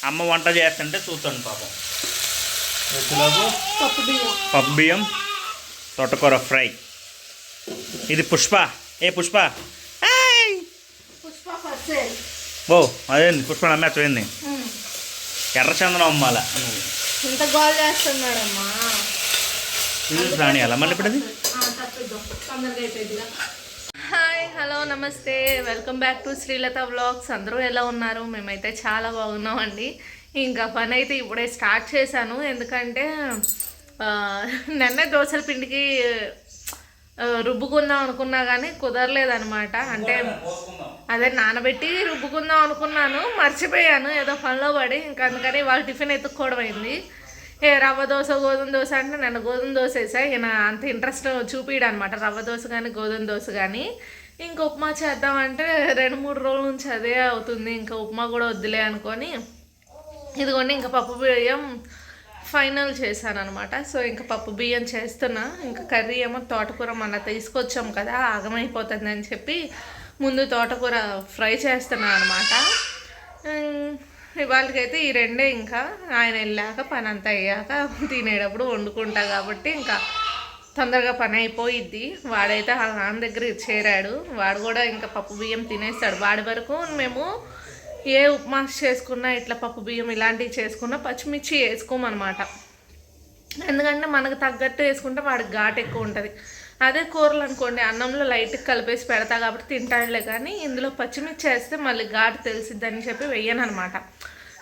అమ్మ వంట చేస్తుంటే చూస్తాను పాపం. పప్పు బియ్యం తోటకూర ఫ్రై. ఇది పుష్ప. పుష్ప ఓ అదేంది పుష్ప నమ్మేచ్చింది. ఎర్ర చందనం అమ్మాల ఇంత గోల్ చేస్తున్నాడమ్మా. రానియాల మళ్ళీ ఇప్పుడు అది. హాయ్, హలో, నమస్తే, welcome back to Srilatha vlogs. అందరూ ఎలా ఉన్నారు? మేమైతే చాలా బాగున్నామండి. ఇంకా పని అయితే ఇప్పుడే స్టార్ట్ చేశాను. ఎందుకంటే నిన్నే దోశల పిండికి రుబ్బుకుందాం అనుకున్నా కానీ కుదరలేదనమాట. అంటే అదే నానబెట్టి రుబ్బుకుందాం అనుకున్నాను, మర్చిపోయాను ఏదో పనిలో పడి. ఇంకా అందుకని వాళ్ళ టిఫిన్ ఎత్తుక్కోవడం అయింది. రవ్వ దోశ, గోధుమ దోశ అంటే నన్ను గోధుమ దోశ వేసా. ఈయన అంత ఇంట్రెస్ట్ చూపియడు అనమాట, రవ్వ దోశ కానీ గోధుమ దోశ కానీ. ఇంకా ఉప్మా చేద్దామంటే 2-3 రోజుల నుంచి అదే అవుతుంది. ఇంకా ఉప్మా కూడా వద్దులే అనుకొని ఇదిగోండి ఇంకా పప్పు బియ్యం ఫైనల్ చేశాను అనమాట. సో ఇంకా పప్పు బియ్యం చేస్తున్నా. ఇంకా కర్రీ ఏమో తోటకూర మన తీసుకొచ్చాం కదా, ఆగమైపోతుంది అని చెప్పి ముందు తోటకూర ఫ్రై చేస్తున్నాను అనమాట. ఇవాళకైతే ఈ రెండే. ఇంకా ఆయన వెళ్ళాక పని అంతా అయ్యాక తినేటప్పుడు వండుకుంటా కాబట్టి ఇంకా తొందరగా పని అయిపోయిద్ది. వాడైతే వాళ్ళ నాన్న దగ్గర చేరాడు. వాడు కూడా ఇంకా పప్పు బియ్యం తినేస్తాడు. వాడి వరకు మేము ఏ ఉప్మా చేసుకున్నా ఇట్లా పప్పు బియ్యం ఇలాంటివి చేసుకున్నా పచ్చిమిర్చి వేసుకోమన్నమాట. ఎందుకంటే మనకు తగ్గట్టు వేసుకుంటే వాడికి ఘాటు ఎక్కువ ఉంటుంది. అదే కూరలు అనుకోండి అన్నంలో లైట్గా కలిపేసి పెడతా కాబట్టి తింటాడులే. కానీ ఇందులో పచ్చిమిర్చి వేస్తే మళ్ళీ ఘాటు తెలిసిద్దని చెప్పి వెయ్యను అనమాట.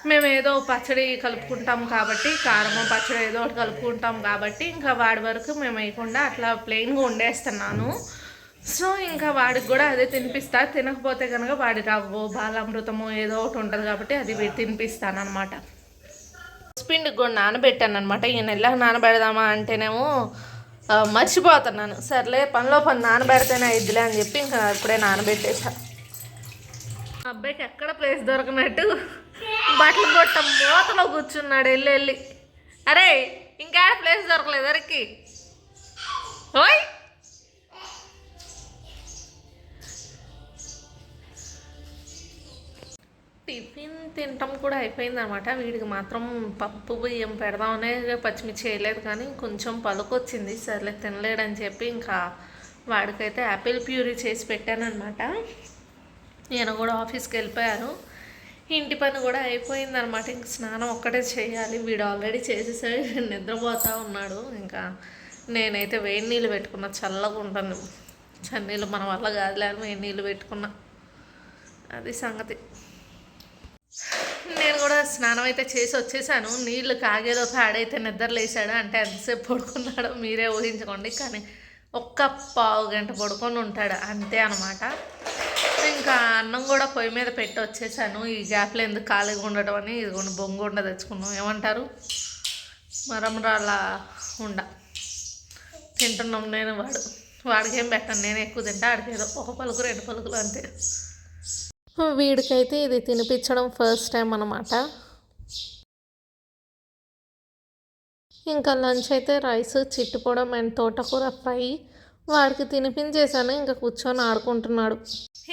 మేము ఏదో పచ్చడి కలుపుకుంటాం కాబట్టి, కారము పచ్చడి ఏదో ఒకటి కలుపుకుంటాం కాబట్టి ఇంకా వాడి వరకు మేము వేయకుండా అట్లా ప్లెయిన్గా వండేస్తున్నాను. సో ఇంకా వాడికి కూడా అదే తినిపిస్తా. తినకపోతే కనుక వాడి రవ్వో బాలామృతమో ఏదో ఒకటి ఉంటుంది కాబట్టి అది తినిపిస్తాను అనమాట. పిండికి కూడా నానబెట్టాను అనమాట. ఈ నెల నానబెడదామా అంటేనేమో మర్చిపోతున్నాను. సర్లే పనిలో పని నానబెడితేనే ఇద్దులే అని చెప్పి ఇంకా ఇప్పుడే నానబెట్టేసా. అబ్బాయికి ఎక్కడ ప్లేస్ దొరకనట్టు బట్టలు కొట్ట మూతలో కూర్చున్నాడు వెళ్ళి. అరే ఇంకా ప్లేస్ దొరకలేదు ఎవరికి. ఓయ్ టిఫిన్ తినటం కూడా అయిపోయింది అనమాట. వీడికి మాత్రం పప్పు బియ్యం పెడదామనే పచ్చిమిర్చి వేయలేదు కానీ కొంచెం పలుకొచ్చింది. సర్లే తినలేడని చెప్పి ఇంకా వాడికైతే యాపిల్ ప్యూరీ చేసి పెట్టానమాట. నేను కూడా ఆఫీస్కి వెళ్ళిపోయాను. ఇంటి పని కూడా అయిపోయిందనమాట. ఇంక స్నానం ఒక్కటే చేయాలి. వీడు ఆల్రెడీ చేసేసరి నిద్రపోతూ ఉన్నాడు. ఇంకా నేనైతే వేడి నీళ్ళు పెట్టుకున్నా, చల్లగా ఉంటాను. చన్నీళ్ళు మన వల్ల కాదులే అని వేడి నీళ్ళు పెట్టుకున్నా. అది సంగతి. నేను కూడా స్నానం అయితే చేసి వచ్చేసాను. నీళ్ళు కాగేలోపు ఆడైతే నిద్ర లేచాడు. అంటే ఎంతసేపు పడుకున్నాడో మీరే ఊహించుకోండి. కానీ ఒక్క పావు గంట పడుకొని ఉంటాడు అంతే అనమాట. ఇంకా అన్నం కూడా పొయ్యి మీద పెట్టి వచ్చేసాను. ఈ గ్యాప్లో ఎందుకు ఖాళీగా ఉండడం అని ఇదిగోండి బొంగుండ తెచ్చుకున్నాం. ఏమంటారు, మరమరాల ఉండ తింటున్నాం. నేను వాడికి ఏం పెట్టాను, నేను ఎక్కువ తింటా. ఆడికి ఏదో 1 పలుకు 2 పలుకులు అంతే. వీడికైతే ఇది తినిపించడం ఫస్ట్ టైం అనమాట. ఇంకా లంచ్ అయితే రైస్, చిట్టుపొడం అండ్ తోటకూర ఫ్రై వాడికి తినిపించేసాను. ఇంకా కూర్చొని ఆడుకుంటున్నాడు.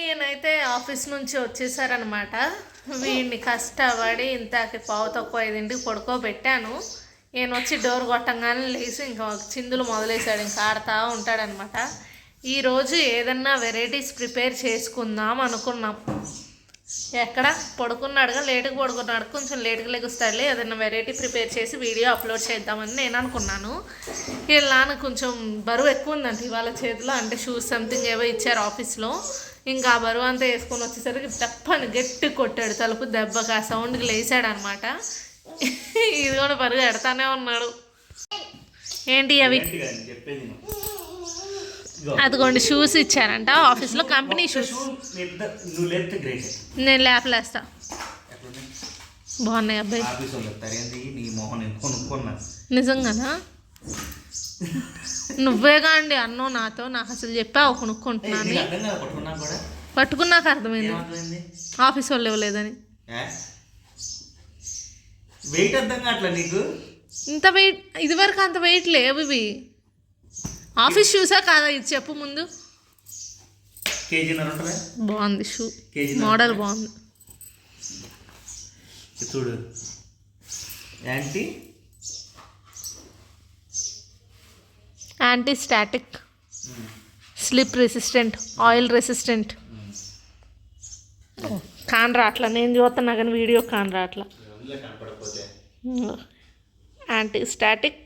ఈయనైతే ఆఫీస్ నుంచి వచ్చేసారనమాట. వీడిని కష్టపడి ఇంతకి 4:45 పడుకోబెట్టాను. ఈయన వచ్చి డోర్ కొట్టంగానే లేచి ఇంకా చిందులు మొదలేసాడు. ఇంకా ఆడుతూ ఉంటాడనమాట. ఈరోజు ఏదన్నా వెరైటీస్ ప్రిపేర్ చేసుకుందాం అనుకున్నాం. ఎక్కడ పడుకున్నాడుగా, లేటుగా పడుకున్నాడు. కొంచెం లేటుగా లెగుస్తాడులే, ఏదైనా వెరైటీ ప్రిపేర్ చేసి వీడియో అప్లోడ్ చేద్దామని నేను అనుకున్నాను. ఇలా కొంచెం బరువు ఎక్కువ ఉందంట ఇవాళ చేతిలో. అంటే షూస్ సంథింగ్ ఏవో ఇచ్చారు ఆఫీస్లో. ఇంకా ఆ బరువు అంతా వేసుకొని వచ్చేసరికి తప్పని గట్టి కొట్టాడు తలుపు దెబ్బకి. ఆ సౌండ్కి లేచాడు అనమాట. ఇది కూడా బరువు ఎడతానే ఉన్నాడు. ఏంటి అవి? అదిగోండి షూస్ ఇచ్చారంట ఆఫీస్లో, కంపెనీ షూస్. నేను లేపలేస్తా. బాగున్నాయి అబ్బాయి. నిజంగానా? నువ్వేగా అండి అన్నో నాతో. నాకు అసలు చెప్పావు కొనుక్కుంటున్నాను. పట్టుకున్నాక అర్థమైంది ఆఫీస్ వాళ్ళు ఇవ్వలేదని. ఇంత వెయిట్ ఇదివరకు అంత వెయిట్ లేవు ఇవి. ఆఫీస్ షూసా కాదా ఇది చెప్పు ముందు. బాగుంది షూ, మోడల్ బాగుంది. ఇది చూడు anti static, slip resistant, oil resistant. కాన్ రాట్లా, నేను చూస్తున్నా కానీ వీడియో కాన్ రాట్లా. Anti static,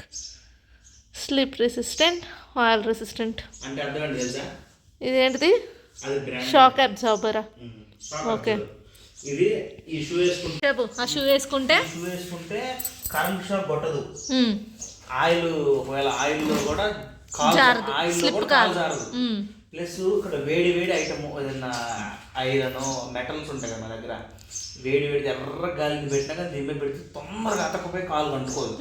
slip resistant, oil resistant. అంటే అర్థం ఏంటి తెలుసా? ఇదేంటిది? షాక్ అబ్జార్బరా? ఓకే. ఇది ఈ షూ వేసుకుంటే చెప్పు. ఆ షూ వేసుకుంటే కరెంట్ షాక్ కొట్టదు. ఆయిల్ ఒకవేళ ఆయిల్లో కూడా జారదు, ఆయిల్లో స్లిప్ కూడా కాదు. జారదు. ప్లస్ ఇక్కడ వేడి వేడి ఐటమ్ ఏదన్నా ఐరన్ మెటల్స్ ఉంటాయి కదా మా దగ్గర, వేడి వేడి ఎర్ర గాలికి పెట్టినా కానీ దీని మీద పెడితే తొందరగా అతకపోయి కాలు అంటుకోదు.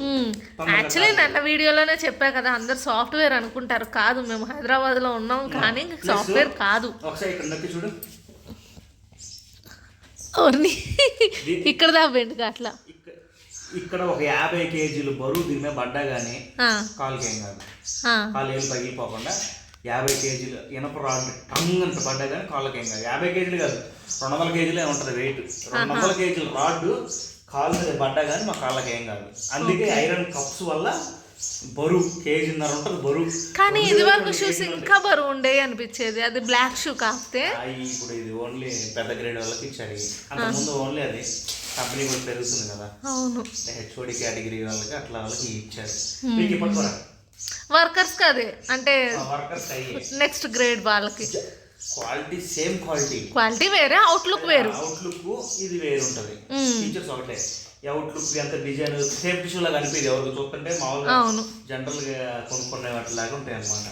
యాక్చువల్లీ నన్న వీడియోలోనే చెప్పా కదా, అందరు సాఫ్ట్వేర్ అనుకుంటారు. కాదు, మేము హైదరాబాద్లో ఉన్నాం కానీ సాఫ్ట్వేర్ కాదు. ఒకసారి ఇక్కడ నొక్కి చూడు. ఇక్కడ దాబెండుగా అట్లా ఇక్కడ ఒక 50 kgs బరువు దీని మీద పడ్డా కానీ కాలుకి ఏం కాదు. కాలు ఏళ్ళు పగిలిపోకుండా 50 kgs ఇనప రాడ్ టంగ్ అంత పడ్డా కానీ కాళ్ళకి ఏం కాదు. 50 kgs కాదు, 200 kgs ఉంటుంది వెయిట్. 200 kgs రాడ్ కాలు మీద పడ్డా కానీ మా కాళ్ళకి ఏం కాదు. అందుకే ఐరన్ కప్స్ వల్ల బరువు 1.5 kg ఉంటుంది బరువు. కానీ ఇది వరకు షూస్ ఇంకా బరువు ఉండే అనిపించేది. అది బ్లాక్ షూ కాస్తే ఇప్పుడు ఇది ఓన్లీ పెద్ద గ్రేడ్ వాళ్ళకి ఇచ్చాడు. అంతకుముందు ఓన్లీ అది కంపెనీ కూడా పెరుగుతుంది కదా, అవును, హెచ్ఓడి కేటగిరీ వాళ్ళకి అట్లా వాళ్ళకి ఇచ్చారు. మీకు ఇప్పటికీ వర్కర్స్ అదే అంటే వర్కర్స్ నెక్స్ట్ గ్రేడ్ వాళ్ళకి క్వాలిటీ సేమ్ క్వాలిటీ వేరే, అవుట్లుక్ వేరు. అవుట్లుక్ ఇది వేరు ఉంటుంది, ఫీచర్స్ ఒకటే. అవుట్లుక్ ఎంత డిజైన్ సేఫ్టీ షూ లాగా అనిపింది ఎవరికి చూస్తుంటే మామూలుగా జనరల్ గా కొనుక్కునే వాటిలాగా ఉంటాయి అన్నమాట.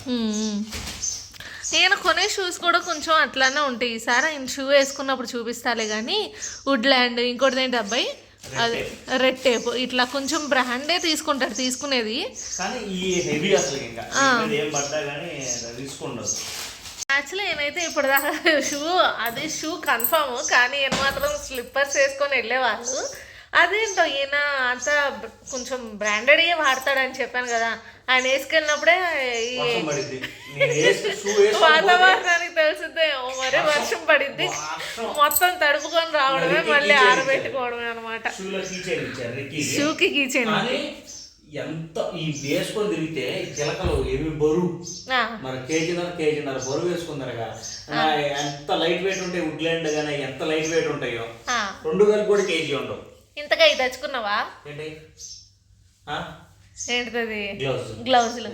నేను కొనే షూస్ కూడా కొంచెం అట్లానే ఉంటాయి. ఈసారి ఆయన షూ వేసుకున్నప్పుడు చూపిస్తాలే కానీ వుడ్లాండ్, ఇంకోటి ఏంటి అబ్బాయి అదే రెడ్ టేప్, ఇట్లా కొంచెం బ్రాండే తీసుకుంటాడు తీసుకునేది. కానీ ఈ హెవీ అసలు ఇంకా ఏం పడ్డా కానీ తీసుకుండదు. యాక్చువల్లీ నేనైతే ఇప్పుడు దాకా షూ కన్ఫర్మ్, కానీ ఈయన మాత్రం స్లిప్పర్స్ వేసుకొని వెళ్ళేవాళ్ళు. అదేంటో ఈయన అంతా కొంచెం బ్రాండెడే వాడతాడని చెప్పాను కదా, ఆయన వేసుకెళ్ళినప్పుడే వాతావరణానికి తెలిసిద్దే మరి వర్షం పడిద్ది, మొత్తం తడుపుకొని రావడమే, మళ్ళీ ఆరబెట్టుకోవడమే అనమాట. షూకి కీచైన్ ఎంత ఈ వేసుకొని తిరిగితే చిలకలు ఏమి బరువు, మరి కేజీన్నర బరువు వేసుకున్నారుగా. ఎంత లైట్ వెయిట్ ఉంటాయి వుడ్లాండ్ గానీ, ఎంత లైట్ వెయిట్ ఉంటాయో. 2 కలిపి కూడా కేజీ ఉండవు. ఇంతగా ఇది తెచ్చుకున్నావా? ఏంటిది? గ్లౌజులు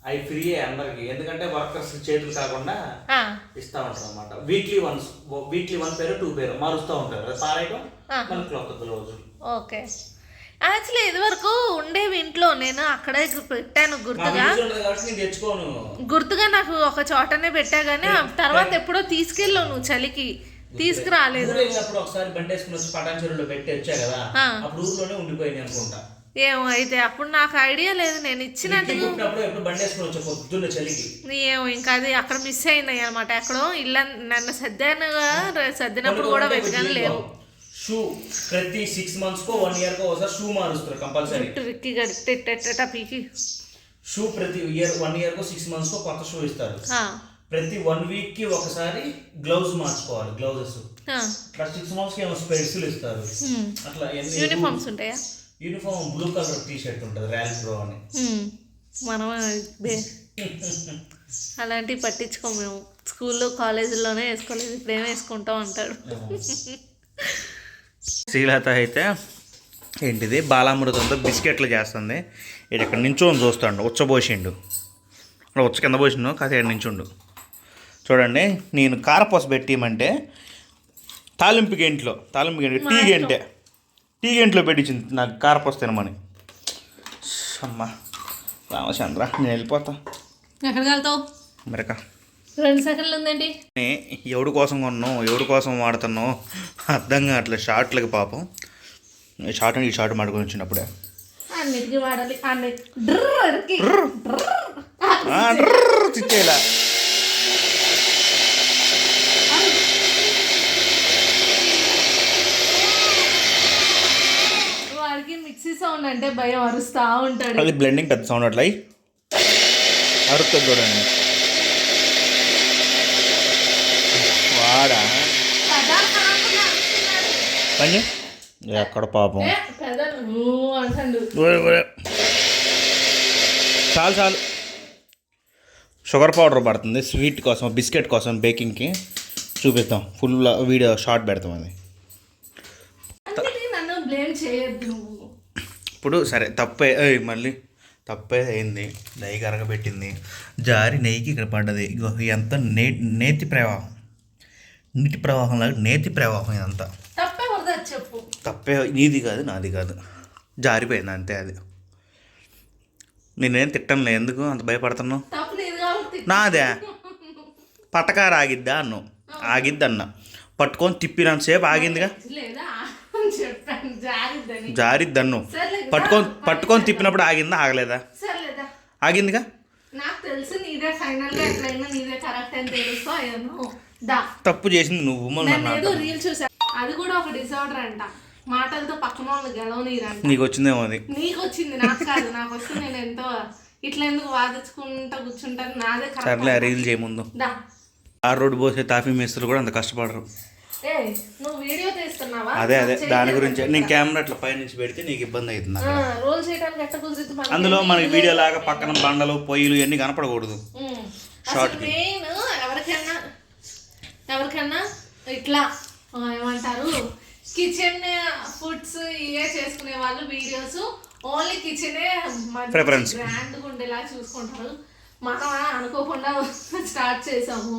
అవి ఫ్రీ అందరికి, ఎందుకంటే వర్కర్స్ చేతులు కాకుండా ఇస్తా ఉంటారు అనమాట. వీక్లీ వన్ పేరు 2 పేరు మారుస్తూ ఉంటారు. పారేయడం మన క్లాత్ గ్లౌజులు. ఓకే. యాక్చువల్లీ ఇది వరకు ఉండేవి ఇంట్లో, నేను అక్కడే పెట్టాను గుర్తుగా నాకు ఒక చోటనే పెట్టా గానీ తర్వాత ఎప్పుడో తీసుకెళ్ళావు నువ్వు, చలికి తీసుకురాలేదు. ఒకసారి బండి వేసుకుని వచ్చి పటాన్ చెరువులో పెట్టి వచ్చా కదా, అప్పుడు ఊర్లోనే ఉండిపోయింది అనుకుంటా. ఏమో అయితే అప్పుడు నాకు ఐడియా లేదు, నేను ఇచ్చినట్టు బండి వేసుకుని వచ్చా పొద్దున్న చలికి. ఏమో ఇంకా అది అక్కడ మిస్ అయినాయి అనమాట. ఎక్కడో ఇల్లు నన్ను సర్దినప్పుడు కూడా వెతకని లేవు. షూ ప్రతి 6 months కో 1 year కో ఒకసారి షూ మారుస్తారు కంపల్సరీ. షూ ప్రతి 1 year కో 6 months కో కొత్త షూ ఇస్తారు. ప్రతి 1 week కి ఒకసారి గ్లౌజ్ మార్చుకోవాలి, గ్లౌజెస్. 6 months కి ఏమో స్పెట్స్లు ఇస్తారు. అట్లా యూనిఫామ్స్ ఉంటాయా? యూనిఫామ్ బ్లూ కలర్ టీ-షర్ట్ ఉంటుంది, ర్యాలీ ప్రో అని. మనం అలాంటివి పట్టించుకోము మేము, స్కూల్లో కాలేజీలోనే వేసుకోలేదు, ఇప్పుడేం వేసుకుంటాం అంటాడు. శ్రీలత అయితే ఏంటిది బాలామృతంతో బిస్కెట్లు చేస్తుంది. ఇది ఇక్కడ నించోని చూస్తాడు, ఉచ్చబోసిండు, ఇక్కడ ఉచ్చ కింద పోసిండు, కాస్త ఇక్కడ నించుండు. చూడండి, నేను కారపూస పెట్టిమంటే తాలింపు గంటలో టీ గంటలో పెట్టించింది నాకు కారపూస తినమని. అమ్మా రామచంద్ర, నేను వెళ్ళిపోతా. ఎక్కడికి వెళ్తావు? అమెరికా. 2 సెకండ్లు ఉందండి. ఎవడి కోసం కొన్నావు, ఎవడి కోసం వాడుతున్నావు అర్థం కావట్లేదు. షార్ట్లకి పాపం ఈ షార్ట్ మాడుకొని వచ్చినప్పుడే అన్నిటికీ వాడాలి. చిచ్చేలా వాడికి మిక్సీ సౌండ్ అంటే భయం, అరుస్తా ఉంటాడు. అది బ్లెండింగ్ పెద్ద సౌండ్ అట్లా అరుస్తుంది చూడండి. వాడా పని ఎక్కడ పాపం అంటాడు. చాలు చాలు. షుగర్ పౌడర్ పడుతుంది స్వీట్ కోసం, బిస్కెట్ కోసం, బేకింగ్కి చూపిస్తాం. ఫుల్ వీడియో షార్ట్ పెడతాం అది. నన్ను బ్లేమ్ చేయొద్దు. ఇప్పుడు సరే తప్పే మళ్ళీ తప్పే అయింది. నెయ్యి కరగబెట్టింది, జారి నెయ్యికి ఇక్కడ పడ్డది. ఇగో ఎంత నేతి ప్రవాహం, నీటి ప్రవాహం లాగా నేతి ప్రవాహం ఇదంతా. చెప్పు. తప్పే నీది కాదు, నాది కాదు, జారిపోయింది అంతే. అది నేనేం తిట్టంలే, ఎందుకు అంత భయపడుతున్నావు? నాదే పట్టకారు ఆగిద్దా అన్ను, ఆగిద్ది అన్న. పట్టుకొని తిప్పినంతసేపు ఆగిందిగా, జారిద్ది అన్ను. పట్టుకొని తిప్పినప్పుడు ఆగిందా, ఆగలేదా? ఆగిందిగా. నాకు తెలుసు నీదే ఫైనల్ గా ఎట్లయినా నీదే కరెక్ట్ అని తెలుసు. తప్పు చేసింది నువ్వు. రీల్ చూసా, అది కూడా ఒక డిసార్డర్ అంట. మాటలతో పక్కన వాళ్ళు గెలవనీరంట. నీకు వచ్చిందేమో అది. నీకు వచ్చింది, నాకు కాదు. నాకు వస్తే నేను ఎంతో ఇట్లా ఎందుకు వాదించుకుంటా కూర్చుంటాను. నాదే సర్లే రీల్ చేయముందు. ఆ రోడ్డు పోసే తాఫీ మేస్తులు కూడా అంత కష్టపడరు. నువ్వు వీడియో తీస్తున్నావా? అదే దాని గురించి. నేను కెమెరా అట్లా పై నుంచి పెడితే నీకు ఇబ్బంది అవుతుంది. రోల్ చేయడానికి ఎట్లా కుదిరిద్ది? అందులో మనకి వీడియో లాగా పక్కన బండలు పొయ్యిలు ఇవన్నీ కనపడకూడదు. షార్ట్ మెయిన్ ఎవరికన్నా ఇట్లా ఏమంటారు, కిచెన్ ఫుడ్స్ ఇవే చేసుకునే వాళ్ళు వీడియోస్ ఓన్లీ కిచెనే ప్రిఫరెన్స్ గ్రాండ్గా ఉండేలా చూసుకుంటారు. మనం అనుకోకుండా స్టార్ట్ చేసాము,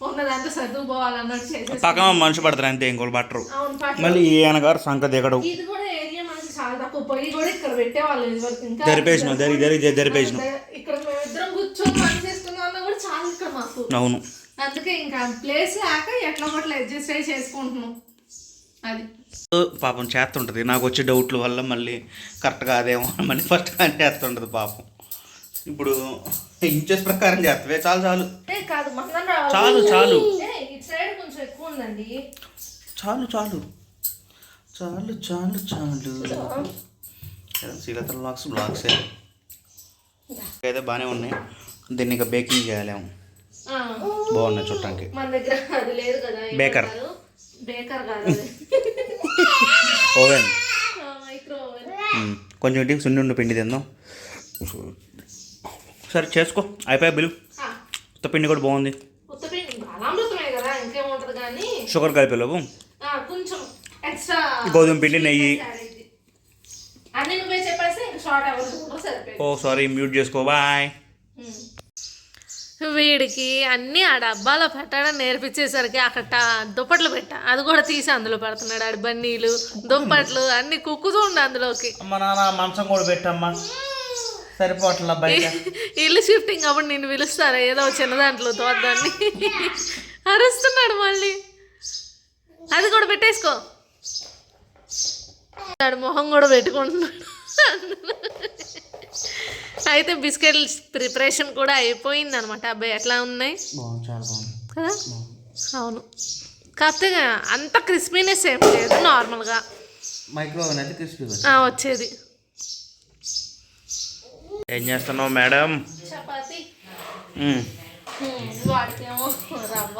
ఉన్నదంతా సర్దుకుపోవాలన్నట్టు చేసేసి పక్కన మనిషి పడతారు అంతే, ఇంకోళ్ళు పట్టరు. మళ్ళీ ఈ అనగారు సంక దిగడం. ఇది కూడా ఏరియా మనకి చాలా తక్కువ. పొయ్యి కూడా ఇక్కడ పెట్టేవాళ్ళు ఇదివరకు. ఇంకా జరిపేసిన ఇక్కడ మేమిద్దరం కూర్చొని పని చేసుకునే వాళ్ళ కూడా చాలా ఇక్కడ మాకు. అవును, అందుకే ఇంకా ప్లేస్ లేక ఎట్లా పట్ల అడ్జస్ట్ అయ్యి చేసుకుంటున్నాం. అది పాపం చేస్తుంటది. నాకు వచ్చే డౌట్ల వల్ల మళ్ళీ కరెక్ట్గా అదేమో మళ్ళీ ఫస్ట్ కానీ చేస్తుంటది పాపం. ఇప్పుడు ఇంచెస్ ప్రకారం చేస్తావే. చాలు చాలు చాలు చాలు కొంచెం ఎక్కువ ఉందండి. చాలు చాలు చాలు చాలు చాలు. శ్రీలత బ్లాగ్స్ అయితే బాగానే ఉన్నాయి. దీన్ని ఇంకా బేకింగ్ చేయలేము. బాగున్నాయి చూడటానికి. మన దగ్గర అది లేదు కదా, బేకర్ కాదు, ఓవెన్. కొంచెం ఇంటికి సున్నుండి పిండి తిందాం. సరే చేసుకో, అయిపోయా బిల్లు. ఉత్త పిండి కూడా బాగుంది. షుగర్ కలిపేలోపు గోధుమ పిండి, నెయ్యి. ఓ సారీ, మ్యూట్ చేసుకో. బాయ్. వీడికి అన్నీ ఆ డబ్బాలో పెట్టడం నేర్పించేసరికి అక్కడ దుప్పట్లు పెట్టా, అది కూడా తీసి అందులో పెడుతున్నాడు. ఆడి బన్నీలు దుప్పట్లు అన్ని కుక్కుతూ ఉండు అందులోకి. అమ్మ నాన్న మంచం కూడా పెట్టమ్మా, సరిపోట్ల బయట. ఇల్లు షిఫ్టింగ్ అప్పుడు నేను పిలుస్తాను ఏదో చిన్న దాంట్లో తోద్దాన్ని. అరుస్తున్నాడు మళ్ళీ. అది కూడా పెట్టేసుకో. వాడు మొహం కూడా పెట్టుకుంటున్నాడు. అయితే బిస్కెట్ ప్రిపరేషన్ కూడా అయిపోయింది అనమాట. అబ్బాయి ఎట్లా ఉన్నాయి కదా? అవును, కాకపోతే అంత క్రిస్పీనెస్ ఏం లేదు, నార్మల్గా మైక్రోవేవ్ అయితే క్రిస్పీ వచ్చేది. ఏం చేస్తున్నావు మేడం? చపాతి. వాడికేమో రవ్వ.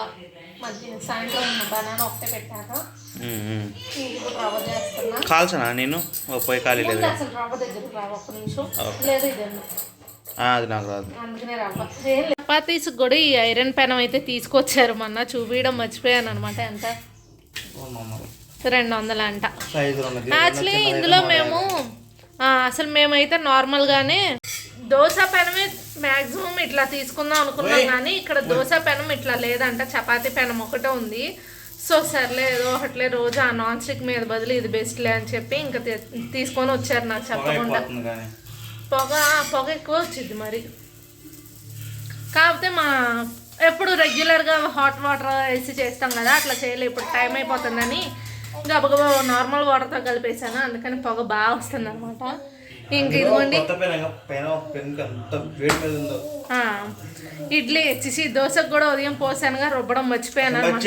సాయంత్రం బనానా ఒకటే పెట్టాక రవ్వ చేస్తున్నా. కాల్సనా నేను పోయి ఖాళీ లేదు. అసలు రవ్వ దగ్గర రవ్వ ఒక్క నిమిషం లేదు, ఇదన్నా అది నాకు రాదు. అందుకనే రవ్వ. చపాతీస్ కూడా ఈ ఐరన్ పెనం అయితే తీసుకొచ్చారు మొన్న, చూపించడం మర్చిపోయాను అనమాట. ఎంత? 200 అంట. యాక్చువల్లీ ఇందులో మేము అసలు మేమైతే నార్మల్గానే దోశ పెనమే మ్యాక్సిమం ఇట్లా తీసుకుందాం అనుకున్నాం, కానీ ఇక్కడ దోశ పెనం ఇట్లా లేదంట, చపాతీ పెనం ఒకటే ఉంది. సో సర్లే ఏదో ఒకట్లే, రోజు ఆ నాన్ స్టిక్ మీద బదులు ఇది బెస్ట్లే అని చెప్పి ఇంకా తీసుకొని వచ్చారు. నాకు చెప్పకుండా పొగ ఎక్కువ వచ్చింది మరి. కాకపోతే మా ఎప్పుడు రెగ్యులర్గా హాట్ వాటర్ వేసి చేస్తాం కదా, అట్లా చేయలేదు. ఇప్పుడు టైం అయిపోతుందని గబగబా నార్మల్ వాటర్తో కలిపేసాను, అందుకని పొగ బాగా వస్తుంది అనమాట. ఇంక ఇదిగోండి ఇడ్లీ ఇచ్చేసి దోశకు కూడా ఉదయం పోసానుగా, రుబ్బడం మర్చిపోయాను అనమాట.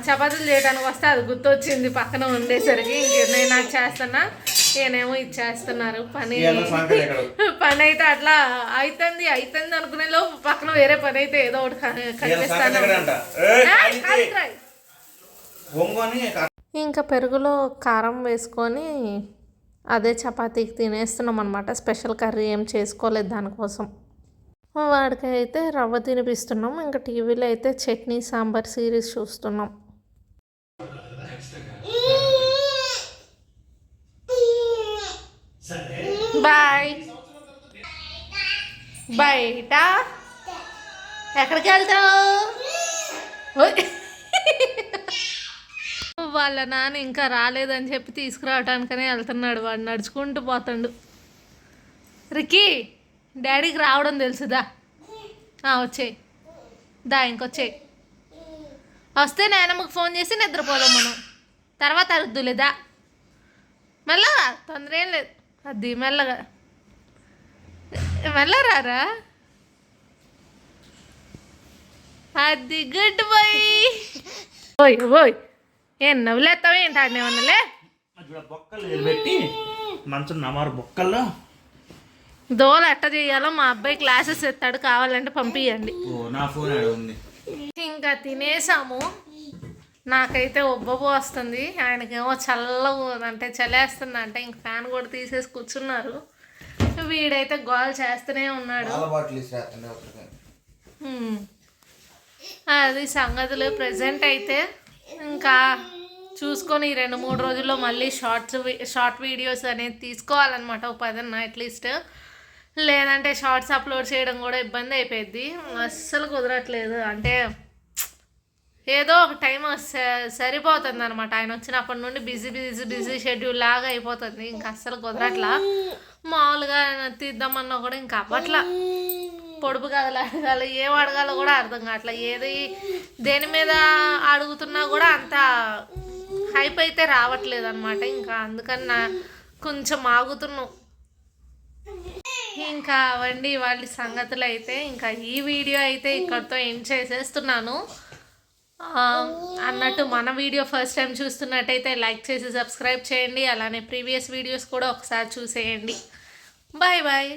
చపాతీలు చేయడానికి వస్తే అది గుర్తొచ్చింది పక్కన ఉండేసరికి. ఇంక నేను నాకు చేస్తున్నా, నేనేమో ఇచ్చేస్తున్నారు. పని అయితే అట్లా అవుతుంది అనుకునే లోపు పక్కన వేరే పని అయితే ఏదో ఒకటి కనిపిస్తాను. ఒంగోని ఇంకా పెరుగులో కారం వేసుకొని అదే చపాతీకి తినేస్తున్నాం అనమాట. స్పెషల్ కర్రీ ఏం చేసుకోలేదు దానికోసం. వాడికి అయితే రవ్వ తినిపిస్తున్నాం. ఇంకా టీవీలో అయితే చట్నీ సాంబార్ సిరీస్ చూస్తున్నాం. బాయ్ బయట ఎక్కడికి వెళ్తావు? వాళ్ళ నాన్న ఇంకా రాలేదని చెప్పి తీసుకురావడానికనే వెళ్తున్నాడు. వాడు నడుచుకుంటూ పోతాడు. రికీ డాడీకి రావడం తెలుసుదా? వచ్చేయి దా, ఇంకొచ్చేయి. వస్తే నాయనమ్మకి ఫోన్ చేసి నిద్రపోదాం మనం. తర్వాత అరుద్దులేదా? మెల్లగా, తొందర ఏం లేదు. అది మెల్లగా మెల్లరారా. అది గుడ్ బాయ్. ఓయ్ ఓయ్ ఏం నవ్వులేస్తావు ఏంటి? ఆడినేమన్నాలే బొక్కలు పెట్టి మంచం నమారు బొక్కల్లో దోలు ఎట్ట చేయాలో మా అబ్బాయి క్లాసెస్ ఎత్తాడు, కావాలంటే పంపించండి. నా ఫోన్ ఉంది. ఇంకా తినేసాము. నాకైతే ఒబ్బబో వస్తుంది, ఆయనకేమో అంటే చలేస్తుంది అంటే ఇంక ఫ్యాన్ కూడా తీసేసి కూర్చున్నారు. వీడైతే గోల్ చేస్తూనే ఉన్నాడు. అది సంగతులు. ప్రజెంట్ అయితే ఇంకా చూసుకొని 2-3 రోజుల్లో మళ్ళీ షార్ట్ వీడియోస్ అనేది తీసుకోవాలన్నమాట. ఒక 10 అట్లీస్ట్. లేదంటే షార్ట్స్ అప్లోడ్ చేయడం కూడా ఇబ్బంది అయిపోయింది. అస్సలు కుదరట్లేదు. అంటే ఏదో ఒక టైం సరిపోతుంది అనమాట. ఆయన వచ్చినప్పటి నుండి బిజీ షెడ్యూల్ లాగా అయిపోతుంది. ఇంకా అస్సలు కుదరట్లా. మామూలుగా తీద్దామన్నా కూడా ఇంకా అవ్వట్లా. పొడుపు కథలు అడగాలి, ఏం అడగాలో కూడా అర్థం కావట్లా. దేని మీద అడుగుతున్నా కూడా అంత హైప్ అయితే రావట్లేదు అనమాట. ఇంకా అందుకని కొంచెం ఆగుతున్నాం. ఇంకా అవండి వాళ్ళ సంగతులు అయితే. ఇంకా ఈ వీడియో అయితే ఇక్కడితో ఎండ్ చేసేస్తున్నాను. అన్నట్టు మన వీడియో ఫస్ట్ టైం చూస్తున్నట్టయితే లైక్ చేసి సబ్స్క్రైబ్ చేయండి. అలానే ప్రీవియస్ వీడియోస్ కూడా ఒకసారి చూసేయండి. Bye bye.